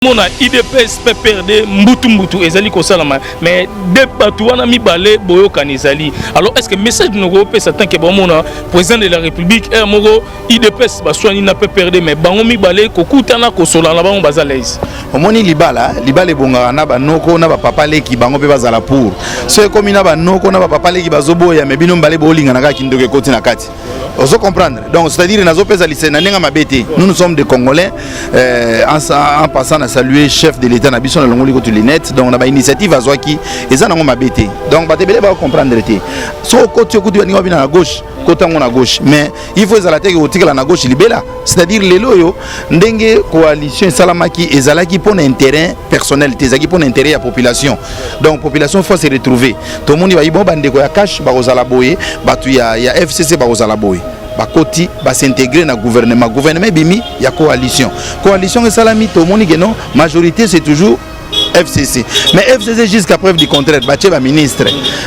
Mon IDPS peut perdre mbutu ezali ko salama mais de batu wana mibale boyo kanizali. Alors est-ce que message nous repose tant que bon mona président de la République et moko IDPS baswani na peut perdre mais bango mibale ko kutana ko sola na bango bazalaise. Omoni libala bonga na banoko na ba papa leki bango pe bazala pour. Ce comme na banoko na ba papa leki bazoboya mais bino mbale bolinga na ka kindoke koti na kati. Ozo comprendre. Donc c'est-à-dire nazo pesa lisena nenga mabete. Nous sommes des Congolais en passant à saluer chef de l'État na biso na longoli ko tulinette donc on a ba initiative azwaki eza nango mabete. Donc batebele ba comprendre te. So koti okuti baninga bina na gauche, kota ngo na gauche mais il faut ezala te ko tikala na gauche libela. C'est-à-dire lelo yo ndenge coalition salamaki ezalaki pour un intérêt personnel, tezaki pour un intérêt à population. Donc population faut se retrouver. Tout le monde va y bon bande ko ya cash ba kozala boye, batu ya FCC ba kozala boye. Bakoti va s'intégrer dans le gouvernement bimi ya coalition et salami to moni que non majorité c'est toujours FCC mais FCC jusqu'à preuve du contraire batie ba ministre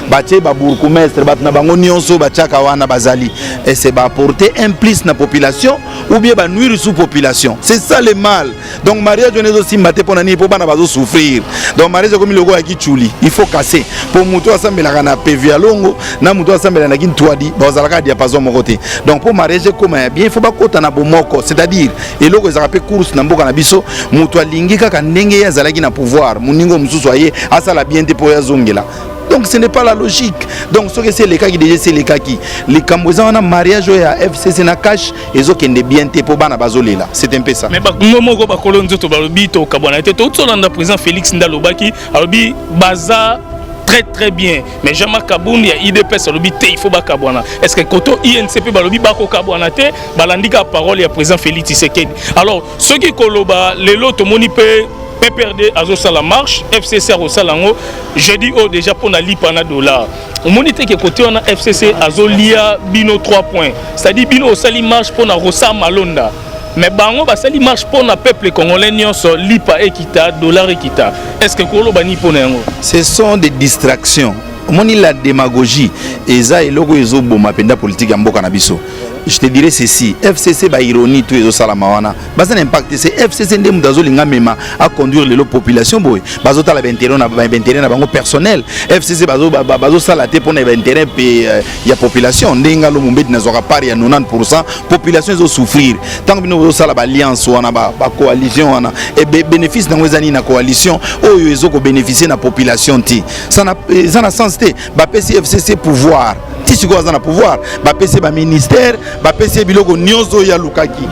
batie ba bourgmestre bat na bango nyonso batiaka wana bazali et c'est ba apporter un plus na population ou bien ba nuire sous population, c'est ça le mal. Donc mariage on est aussi maté pour nani pour bana bazo souffrir. Donc mariage comme logo aki chuli il faut casser pour muto asambela na PV ya longo na muto asambela na kintwadi bazalaka diapason mon côté. Donc pour mariage comme bien il faut ba kota na bomoko, c'est-à-dire et logo ezaka pe course na mboka na biso muto alingi kaka ndenge ya zalaki na pouvoir muningo mususu aye asala bien te po ya zongela. Donc ce n'est pas la logique. Donc ce que c'est les cas qui déjà c'est les cas qui les Cambodgiens on a mariage à FCC na cash et zo kende bien te po bana bazolé là. C'est un peu ça. Mais ba ngomoko ba kolonzo to balobi to kabwana te to tsolanda président Félix Ndalobaki alobi baza très bien mais Jean-Marc Kaboun ya IDPS alobi te il faut ba kabwana. Est-ce que koto INCP balobi ba ko kabwana te balandika parole ya président Félix Tshisekedi. Alors ceux qui koloba lelo to moni pe PPRD azo la marche FCC au salango j'ai dit oh déjà pour na lipana dollar on monite que côté on a FCC azo lia bino 3 points c'est-à-dire bino au sali marche pour na rosa malonda mais bango ba sali marche pour na peuple congolais nyonso lipa ekita dollar ekita est-ce que kolo bani pour nango ce sont des distractions moni la démagogie eza eloko ezo boma penda politique ya mboka na biso. Je te dirais ceci, FCC ba ironie tout ezo salama wana. Baza impact c'est FCC ndem dazo linga mema à conduire les populations boy. Bazo ta la intérêt na bango personnel. FCC bazo sala te pour na intérêt pe ya population ndenga lo mumbeti na zoka pari ya 90% population ezo souffrir. Tant que bino sala ba alliance wana ba coalition wana et bénéfice na ngozani na coalition oyo ezo ko bénéficier na population ti. Ça na sens te ba PC FCC pouvoir. Ti siko za na pouvoir, ba PC ba ministère ba pesi biloko nyonso ya lukaki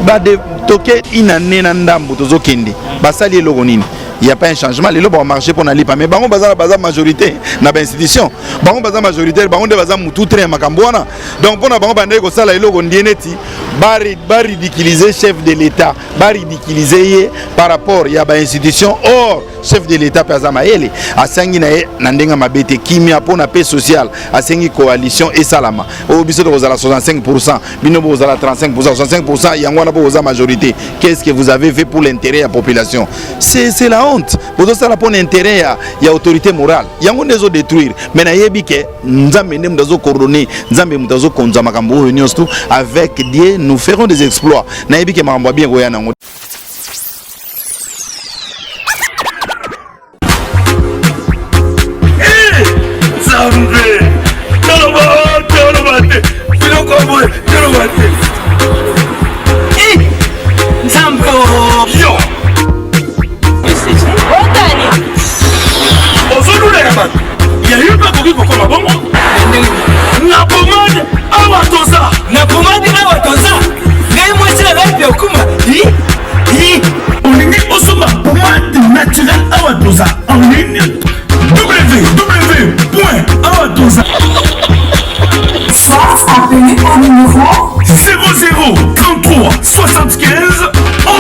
ba de toke inanena ndambo tozokende basali eloko nini. Il n'y a pas un changement, les lois vont marcher pour n'aller pas. Mais bango baza majorité na ba institution. Bango baza majoritaire, bango de baza mutu très makambwana. Donc pour na bango bande ko sala eloko ndieneti bari ridiculiser chef de l'État, bari ridiculiser par rapport ya ba institution. Or chef de l'État pesa maele asangi na ndenga mabete kimia pour na paix sociale asangi coalition et salama. Au biso de kozala 65%, bino bozala 35%, 65% yango na boza majorité. Qu'est-ce que vous avez fait pour l'intérêt de la population? C'est la honte. Vous avez ça pour l'intérêt ya autorité morale. Yango nezo détruire. Mais na yebi ke nzambe ndem dazo coordonner, nzambe mutazo konza makambo union tout avec Dieu nous ferons des exploits. Na yebi ke makambo bien goya nango. En ligne www.awatoza. Soit appelé au numéro 00 33 75 11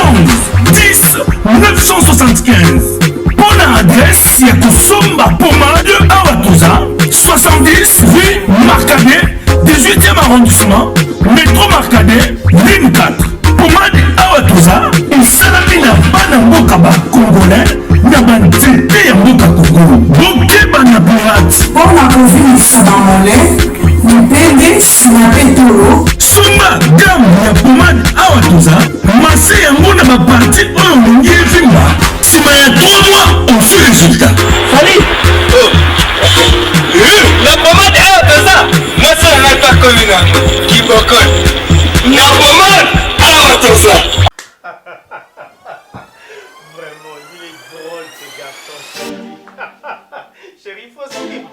10 975. Bonne adresse Yakusomba Pomade Awatoza 70 rue Marcadet 18e arrondissement métro Marcadet ligne 4. Pomade Awatoza et Salamina Banambokaba Congolais Nabantete Yamboka Kongo Bokeba Naburat pour la province Sabamolais, Nipende Sinapetolo, Sumba Gamu ya Pomade Awatoza Mase yango na ba parti oyo ngi vimba drôle ce garçon. Chérie, faut suivre.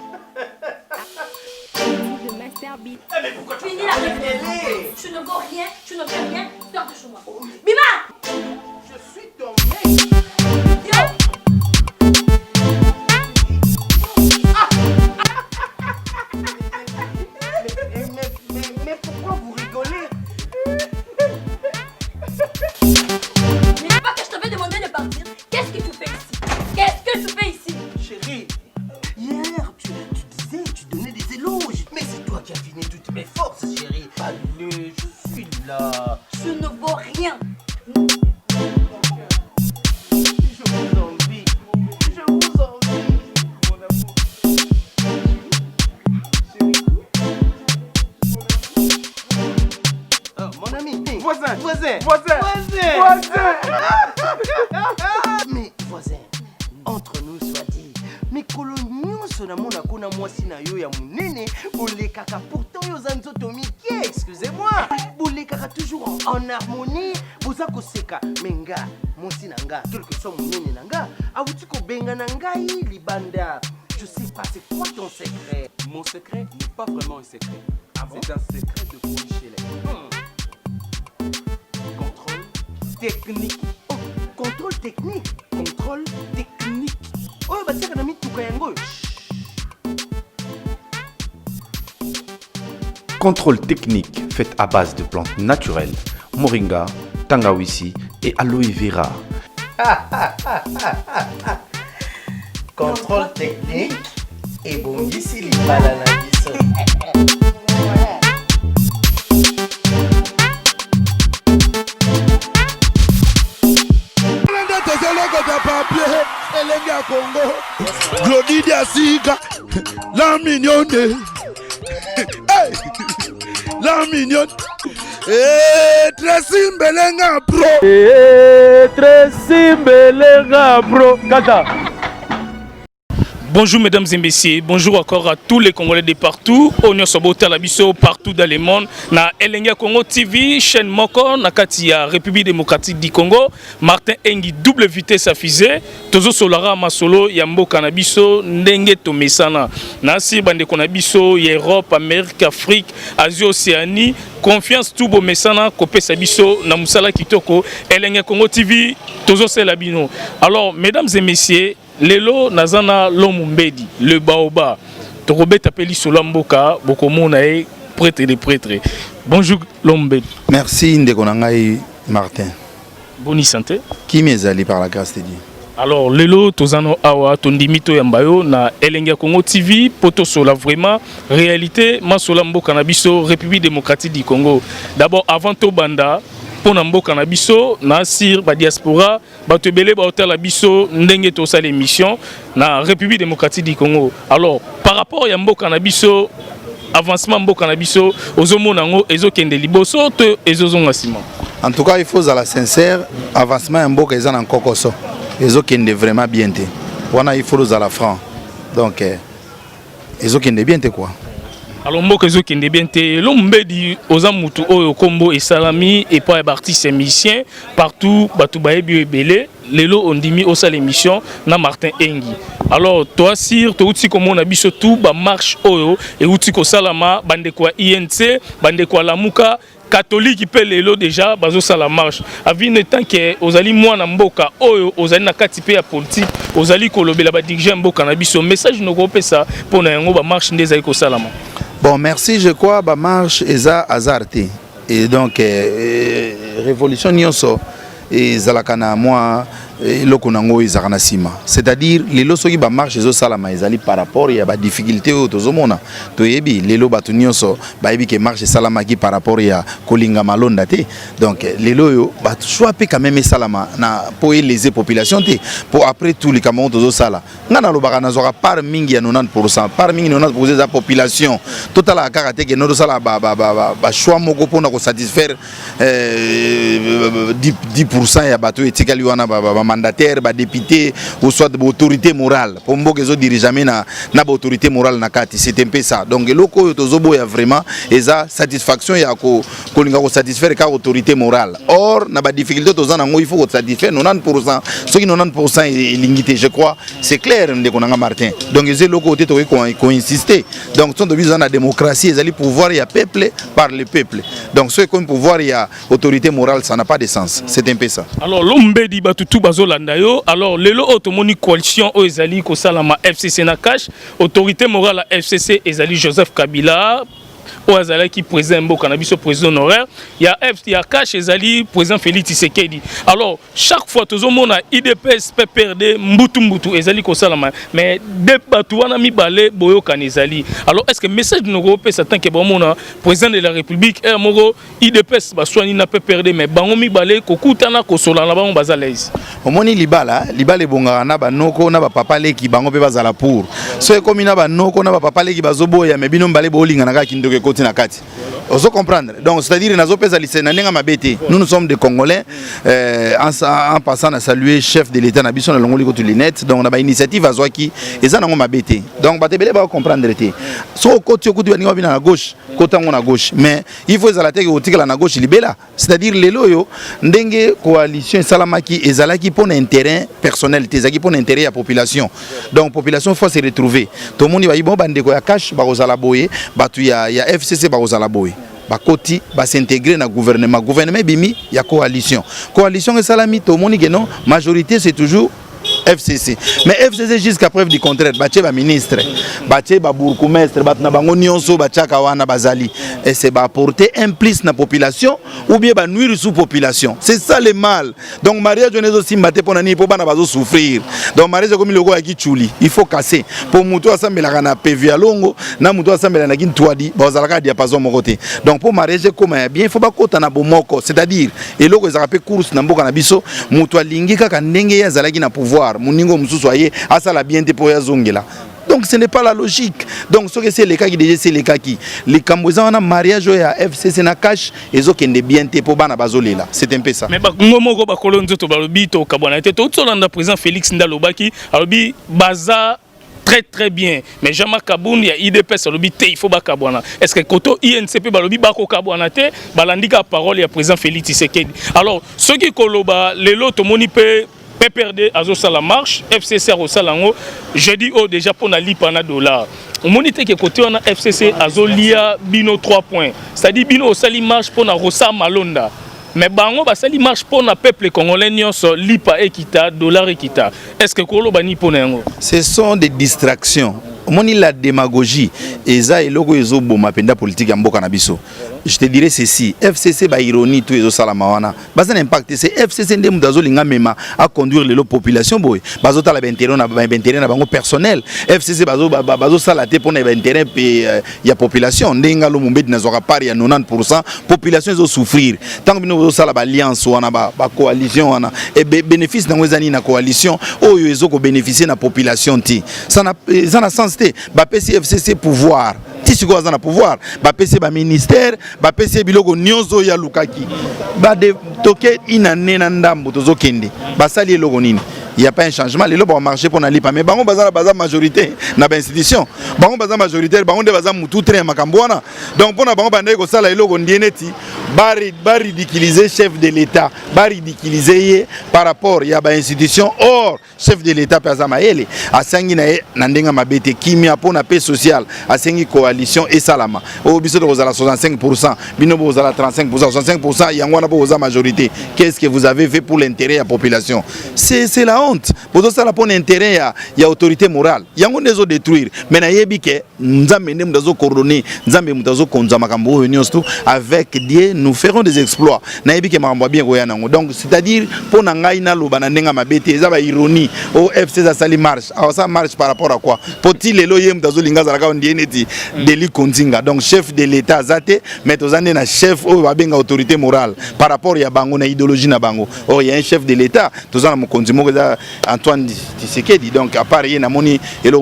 Mais pourquoi tu Finis la réunion. Tu ne vaux rien, tu ne fais rien, sors de chez moi. Bima! Je suis ton mec. Yo! Mais pourquoi vous rigolez? N'est-ce pas que je t'avais demandé de partir? Qu'est-ce que tu fais ici? Qu'est-ce que tu fais ici? Chérie, hier tu disais, tu donnais des éloges. Mais c'est toi qui as fini toutes mes forces, chérie. Allez, je suis là. Tu ne vaux rien. Je vous envie. Je vous envie. Mon amour. Chérie. Oh, mon ami. Voisin. Mais voisin, entre nous soit dit, mais coloniaux sonamona kona mwasi na yo ya munene, bole kaka pourtant yo zanzoto mike, excusez-moi. Bole kaka toujours en harmonie, boza koseka menga, mwasi nanga, quel que soit munene nanga, awuti ko benga nangai libanda. Je sais pas, c'est quoi ton secret? Mon secret n'est pas vraiment un secret. C'est un secret de Polichelais. Contrôle technique. Oh, contrôle technique. Contrôle technique. Oh, bah tiens, on tuka yango. Contrôle technique fait à base de plantes naturelles, moringa, tangawizi et aloe vera. Contrôle technique et bon d'ici les balanes à biso. Glody Diasika, la mignonne, hey, la mignonne, très simbelenga bro, Kata. Bonjour mesdames et messieurs, bonjour encore à tous les Congolais de partout. Onyo Sobota Labiso partout dans le monde. Na Elenga Congo TV, chaîne Moko, na Katia République démocratique du Congo. Martin Engi double vitesse à fusée. Tozo Solara Masolo, Yambo Kanabiso, Ndenge Tomesana. Nasi Bande Konabiso, Europe, Amérique, Afrique, Asie, Océanie. Confiance tout beau mesana, Kopé Sabiso, na Moussala Kitoko, Elenga Congo TV, Tozo Selabino. Alors mesdames et messieurs, Lelo Nazana Lomumbedi, le Baoba. Torobet appeli Solamboka, Bokomonae, prêtre des prêtres. Bonjour Lomumbedi. Merci Ndekonangai Martin. Bonne santé. Qui m'est par la grâce de Dieu. Alors Lelo Tozano Awa, Tondimito Yambayo, na Elenga Congo TV, Poto Sola vraiment, réalité, Masolambo Kanabiso, République démocratique du Congo. D'abord avant Tobanda, pour Namboka na biso na sir ba diaspora ba tebele ba hotel la biso ndenge to sa l'émission na République démocratique du Congo. Alors par rapport ya mboka na biso avancement mboka na biso ozomona ngo ezokende liboso to ezozonga sima. En tout cas, il faut être sincère, avancement mboka ezana nkokoso. Ezokende vraiment bien té. Wana il faut à la franc. Donc ezokende bien té quoi. Alors mboka ezokende bien te Lomumbedi oza mutu oyo kombo et salami et pas artiste musicien partout batu baebi ebele lelo ondimi au sale émission na Martin Engi. Alors toi sir to uti komo na biso tout ba marche oyo et uti ko salama bande kwa INC bande kwa Lamuka catholique pe lelo déjà bazo sala marche avine tant que ozali mwana mboka oyo ozali na kati pe ya politique ozali kolobela ba dirigeant mboka na biso message no ko pesa pona yango ba marche ndeza ko salama. Bon, merci, je crois, que la marche est azarté. Et donc, révolution nyonso et zalakana moi lokonango izakana sima. C'est-à-dire les loso qui ba marche zo salama ezali par rapport ya ba difficulté au tozomona. To yebi lelo batu nyonso ba yebi ke marche salama ki par rapport ya kolinga malonda te. Donc lelo yo ba choix pe quand même salama na pour les populations te. Pour après tout les camarades tozo sala. Ngana lo baka nazora par mingi ya 90%, par mingi 90% de la population. Total a karaté que no sala ba choix moko pour na ko satisfaire 10% ya bato etikali wana ba mandataire, ba député ou soit de autorité morale. Pour moi, que dirige jamais na autorité morale na kati. C'est un peu ça. Donc loko tozobo ya vraiment eza satisfaction ya ko linga ko satisfaire ka autorité morale. Or na ba difficulté tozana ngo il faut satisfaire 90%. Ce qui 90% est limité, je crois. C'est clair ndeko Martin. Donc c'est loko côté to ko insister. Donc sont de vis la démocratie, ils allaient pouvoir il y a peuple par le peuple. Donc ce comme pouvoir il y a autorité morale, ça n'a pas de sens. C'est un peu ça. Alors l'ombedi batutu bazolanda yo. Alors lelo automoni coalition o ezali ko salama FCC na cash, autorité morale à FCC ezali Joseph Kabila. Au Azala qui présente un beau cannabis au président honoraire, il y a Cash Ezali, président Félix Tshisekedi. Alors, chaque fois, tout le monde a IDPS, PPRD, Mbutu, Ezali Kosalama, mais des batouana mi balé, Boyo Kanezali. Alors, est-ce que le message de nos Européens, c'est que le président de la République, Moro, IDPS, Baswani na PPRD, mais Bango mi balé, Kokutana, Kosola, là-bas, on bazalaise. Au moni Libala Bongana, Banoko, na papa qui Bango pe bazala pour. Ce comme il na Noko, na papa qui bazobo, ya mebinom balé bolinga na kindoke na kati. Oso comprendre. Donc c'est-à-dire nazo pesa lisena nenga mabete. Nous sommes des Congolais en passant à saluer chef de l'État na biso na longoli ko tulinette. Donc on a ba initiative azwaki eza nango mabete. Donc batebele ba comprendre te. So côté côté ba ninga bina na gauche, côté na gauche. Mais il faut ezala te ko tikala na gauche libela. C'est-à-dire lelo yo ndenge coalition salamaki ezalaki pour intérêt personnel, tezaki pour intérêt ya population. Donc population faut se retrouver. Tout le monde va bon bande ko ya cash ba kozala boye, batu ya FCC ba kozala boye. Bakoti ba s'intégrer na gouvernement bimi ya coalition et salami to moni que non majorité c'est toujours FCC. Mais FCC jusqu'à preuve du contraire, bache ba ministre, bache ba bourgmestre, bat na bango nyonso bachaka wana bazali. Et c'est ba apporter un plus na population ou bien ba nuire sous population. C'est ça le mal. Donc mariage on est aussi maté pour nani pour bana bazo souffrir. Donc mariage comme le go aki chuli, il faut casser. Pour muto asambela na PV ya longo, na muto asambela na gintwadi, bazalaka diapason mon côté. Donc pour mariage comme bien, il faut pas kota na bomoko, c'est-à-dire et loko ezaka course na mboka na biso, muto alingi kaka ndenge ya zalaki na pouvoir. Moningo mususu aye asala bien te po ya zongela. Donc ce n'est pas la logique. Donc ce que c'est les cas qui déjà c'est les cas qui les Cambodgiens on a mariage ya FCC na cash ezo kende bien te po bana bazolela. C'est un peu ça. Mais ngomo ko ba kolonzo to balobi to kabwana te to tsolanda président Félix Ndalobaki alobi baza très bien. Mais Jean-Marc Kaboun il y a IDPS alobi te il faut ba kabwana. Est-ce que koto INCP balobi ba ko kabwana te balandika parole ya président Félix Tshisekedi. Alors ceux qui koloba lelo to moni pe PPRD azo la marche, FCC azo salango, j'ai dit oh déjà pour na lipana dollar. On monite que côté on a FCC azo lia bino 3 points. C'est-à-dire bino sali marche pour na rosa malonda. Mais bango ba sali marche pour na peuple congolais nyonso lipa ekita dollar ekita. Est-ce que kolo bani ponengo? Ce sont des distractions. Moni la démagogie eza eloko ezo boma penda politique ya mboka na biso. Je te dirais ceci, FCC ba ironie tout ezo salama wana. Baza impact c'est FCC ndem dazo linga mema à conduire les population boy. Bazo ta la intérêt na bango personnel. FCC bazo sala te pour na intérêt ya population ndenga lo mumbedi na zoka part ya 90% population ezo souffrir. Tant que bino bazo sala ba alliance wana ba coalition wana et bénéfice na ngezani na coalition oyo ezo ko bénéficier na population ti. Ça na sens te ba FCC pouvoir. Ti siko za na pouvoir ba PC ba ministère ba PC biloko nyonso ya lukaki ba de toke inane na ndambo tozo kende ba sali eloko nini. Il n'y a pas un changement, les lois vont marcher pour n'aller pas. Mais bango baza la majorité na ba institution. Bango baza majoritaire, bango de baza mutu train makambwana. Donc pour na bango bande ko sala eloko ndieneti bari ridiculiser chef de l'État, bari ridiculiser par rapport ya ba institution. Or chef de l'État pesa maele asangi na ndenga mabete kimia pour na paix sociale, asangi coalition et salama. Au biso de la 65%, bino boza la 35%, 65% yangwana po boza majorité. Qu'est-ce que vous avez fait pour l'intérêt de la population? C'est la honte. Pour ça, pour l'intérêt, il y a autorité morale. Il y a un des détruire. Mais il y a que nous coordonner, avec Dieu, nous ferons des exploits. Donc, c'est-à-dire, pour nous faire ironie, au FC, ça marche. Alors, ça marche par rapport à quoi? Pour-il les loyers, donc, chef de l'État, mais un chef de l'autorité morale par rapport à l'idéologie. Il y a un chef de l'État, Antoine Tshisekedi, donc à part Namoni et le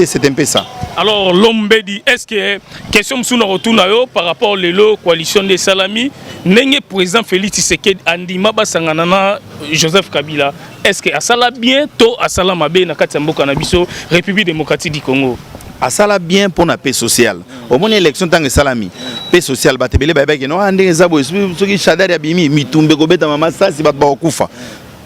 c'est un peu ça. Alors l'homme dit est-ce que question sous retour par rapport à la coalition des salariés salami nenge président Félix Tshisekedi andima basangana na Joseph Kabila. Est-ce que asala bien to asala mabe na kati ya mboka na biso République démocratique du Congo? Asala bien pour la paix sociale. Au moins élection tant que salami paix sociale batebele baba que non ande zabo soki chadari abimi mitumbe ko beta mama ça si bat ba okufa.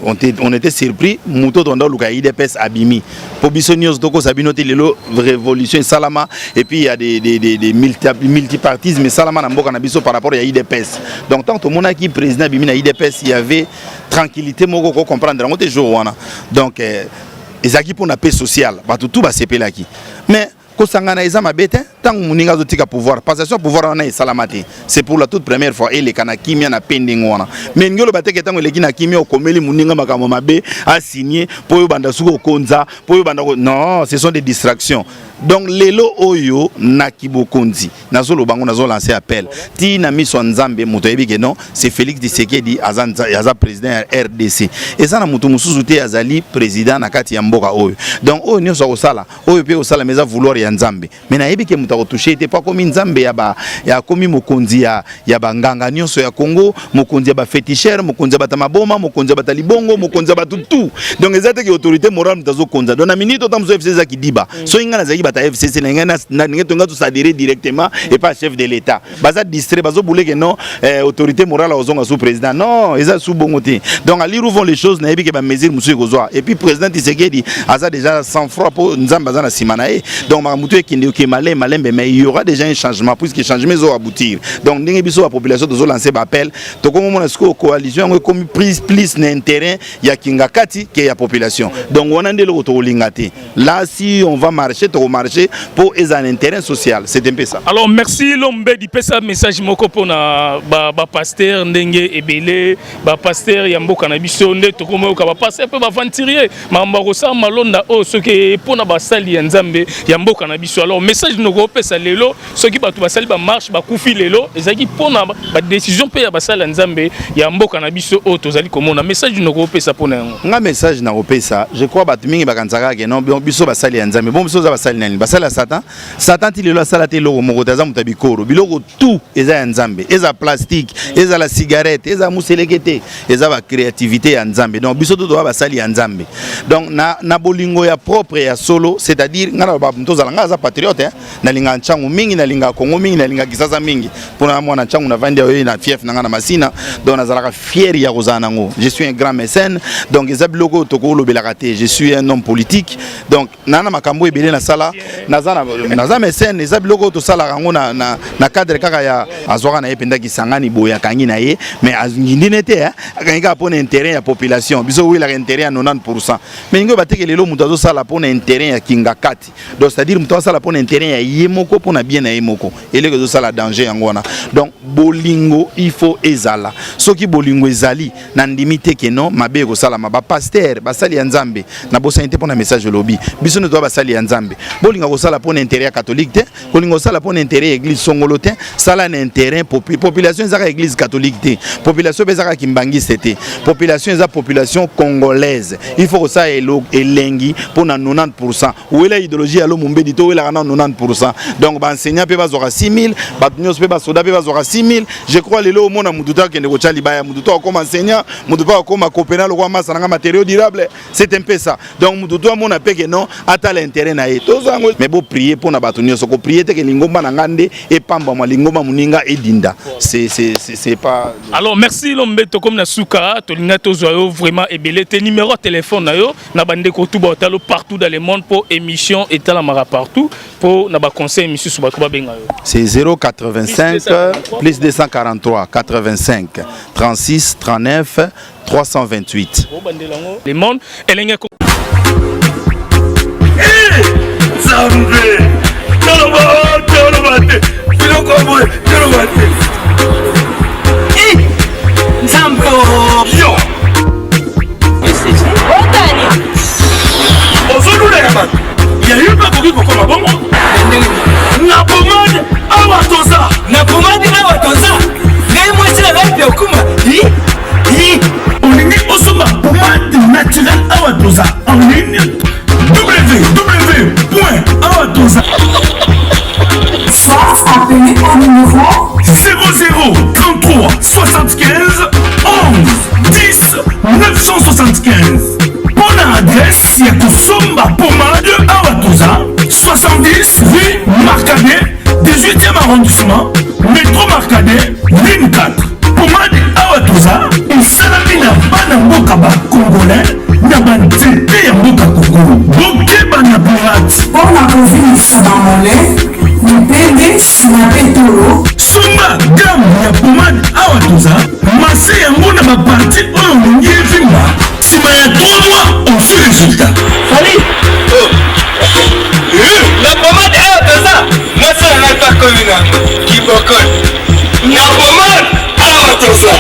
On était surpris, Mouto Tondo Luka IDPS Abimi. Pour Bissonios Doko Sabinote Lelo, Révolution Salama, et puis il y a des multipartismes, mais Salama Namboka Nabiso par rapport à IDPS. Donc, tant que mon qui président Abimi na IDPS, il y avait tranquillité, Moko comprendre. On était jour. Donc, les acquis pour la paix sociale, tout va se péler. Mais, Kosangana Ezama Bete, tant que Mouninga Zotika pouvoir, passation pouvoir en est salamati. C'est pour la toute première fois, et les Kanakimia na pending wana. Mais Ngolo Bateke tant que les Kinakimia au Komeli Mouninga Makamomabe a signé pour Yobandasuko Konza, pour Yobandako. Non, ce sont des distractions. Donc, Lelo Oyo Nakibo Konzi, Nazolo Bango Nazo lancé appel. Ti Nami Swanzambe, Moutoyebi non, c'est Félix Tshisekedi, Aza président RDC. Et ça, Namoutou Moussouzouté Azali, président Nakati Yamboka Oyo. Donc, Oyo Nyo Sala, Oyo Pe Osala Meza vouloir Yanzambe. Mais Naebi ke Moutaro touché, n'était pas comme Nzambe, ya komi Mokonzi, ya Banganga Nyonso ya Congo, Mokonzi ba féticheur, Mokonzi ba Tamaboma, Mokonzi ba Talibongo, Mokonzi ba tout. Donc, les autres autorités morales Mtazo Konza. Donc, la minute autant Mzo FCZ qui dit ba. So Inga Nazaki bata FCC n'a tout s'adhérer directement et pas chef de l'État. Baza distrait, bazo boule que non, autorité morale aux sous président. Non, ils ont sous bon côté. Donc, à lire où vont les choses, n'a pas mesure Monsieur Gozoa. Et puis, président Tshisekedi a déjà 100 francs pour Nzamba na Simanae. Donc, Maramoutou qui est malin, mais il y aura déjà un changement, puisque changement va aboutir. Donc, la population doit lancer l'appel. Donc, comme on a une coalition, on a comme plus d'intérêt, il y a Kingakati qui est la population. Donc, on a des autres lingati. Là, si on va marcher, marcher pour un intérêt social. C'est un peu ça. Alors, merci Lombe di pesa message moko pona ba pasteur ndenge ebele, ba pasteur Yambo Kanabiso nde tokomo ka ba pasteur pe ba venturier. Mamba rosa malonda o soki pona ba sali ya Nzambe Yambo Kanabiso. Alors, message noko pesa lelo soki ba to ba sali ba marche ba kufi lelo ezaki pona ba décision pe ya ba sali ya Nzambe Yambo Kanabiso o tozali komona message noko pesa pona yango. Nga message na opesa, je crois ba mingi ba kanzaka ke non biso ba sali ya Nzambe. Bon biso za ba sali nani. Basala Satan, Satan ti lelo sala te loko moko taza mutabikoro. Biloko tout eza ya Nzambe, eza plastique, eza la cigarette, eza muselekete, eza ba créativité ya Nzambe. Donc biso to ba sali ya Nzambe. Donc na bolingo ya propre ya solo, c'est-à-dire ngana ba mtoza langa za patriote na linga nchangu mingi na linga Kongo mingi na linga kisasa mingi. Pona mwana nchangu na vandi yo na fief na ngana masina, donc nazalaka fier ya kozana ngo. Je suis un grand mécène, donc eza biloko toko lobelaka te. Je suis un homme politique. Donc nana makambo ebele na sala naza mécène eza biloko to sala rango na cadre kaka ya azwaka na ependa kisangani boya kangi na ye mais azingine te akanga pona intérêt ya population biso oui la intérêt à 90%. Mais ngo bateke lelo muto azo sala pona intérêt ya kingakati. Donc c'est-à-dire muto sala pona intérêt ya yemoko pona bien na yemoko ele ko sala danger yangona. Donc bolingo il faut ezala soki bolingo ezali na ndimite ke non mabe ko sala ma ba pasteur basali ya Nzambe na bosanité pona message lobby biso ne doit basali ya Nzambe bolinga ko sala pona intérêt catholique te bolingo sala pona intérêt église songolo te sala na intérêt population ezaka église catholique te population bezaka kimbangiste te population eza population congolaise il faut que ça elengi pona 90% wela idéologie alo mumbedi to wela kana 90%. Donc ba enseignant pe bazora 6000 ba nyos pe ba soda pe bazora 6000. Je crois lelo au mona mututa kende ko chali baya mututa comme enseignant mututa comme coopéral ko massa na matériaux durables. C'est un peu ça. Donc mututa mona pe que non ata l'intérêt na ye tozango mais bo prier pour na bato nyonso ko prier te ke lingomba na ngande e pamba ma lingomba muninga e dinda. C'est pas. Alors merci Lombeto comme na suka to linga to zoyo vraiment ebele te numéro de téléphone na yo na bande ko tout batalo partout dans le monde pour émission et la mara partout pour na ba conseil émission sur ba benga yo. C'est 085 plus 243 85 36 39 328. Le monde elenga Zambe, Tolobate, Filokoboy, Tolobate. Zambe, yo. Il y a eu pas beaucoup pour comme bon. Na pomade awatoza. Na pomade awatoza. Les moi c'est la vie au kuma. On est au sommet pomade naturelle awatoza. En ligne www.awatoza. Soit appelez au numéro 00 33 mpasi ya kosomba pomade awa toza 70 rue Marcadet 18e arrondissement métro Marcadet ligne 4 pomade awa toza esalami na bana mboka bacongolais na banzete ya mboka Congo bokeba na pirate mpona kovilisa bamole mipende nsima pe tolo somba gamme ya pomade awa toza mase yango na baparti oyo olingi evimba nsima ya 3 mois on fait résultat Fali na pomade awa toza mwasi na ngai pakomi nango kibokoni na pomade awa toza